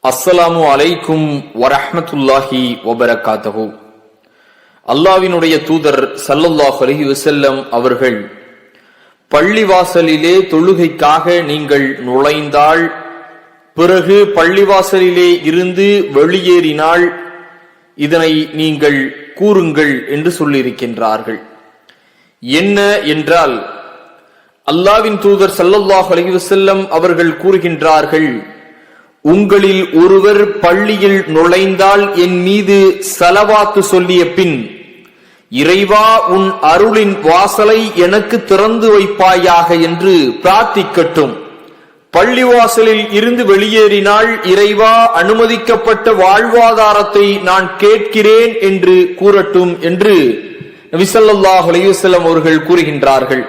அஸ்ஸலாமு அலைக்கும் வரஹ்மத்துல்லாஹி வபரகாத்துஹு. அல்லாஹ்வினுடைய தூதர் ஸல்லல்லாஹு அலைஹி வஸல்லம் அவர்கள், பள்ளிவாசலிலே தொழுகைக்காக நீங்கள் நுழைந்தால், பிறகு பள்ளிவாசலிலே இருந்து வெளியேறினால் இதனை நீங்கள் கூறுங்கள் என்று சொல்லியிருக்கின்றார்கள். என்ன என்றால், அல்லாஹ்வின் தூதர் ஸல்லல்லாஹு அலைஹி வஸல்லம் அவர்கள் கூறுகின்றார்கள், உங்களில் ஒருவர் பள்ளியில் நுழைந்தால் என் மீது ஸலவாத்து சொல்லிய பின், இறைவா உன் அருளின் வாசலை எனக்கு திறந்து வைப்பாயாக என்று பிரார்த்திக்கட்டும். பள்ளிவாசலில் இருந்து வெளியேறினால், இறைவா அனுமதிக்கப்பட்ட வாழ்வாதாரத்தை நான் கேட்கிறேன் என்று கூறட்டும் என்று நபி ஸல்லல்லாஹு அலைஹி வஸல்லம் அவர்கள் கூறுகின்றார்கள்.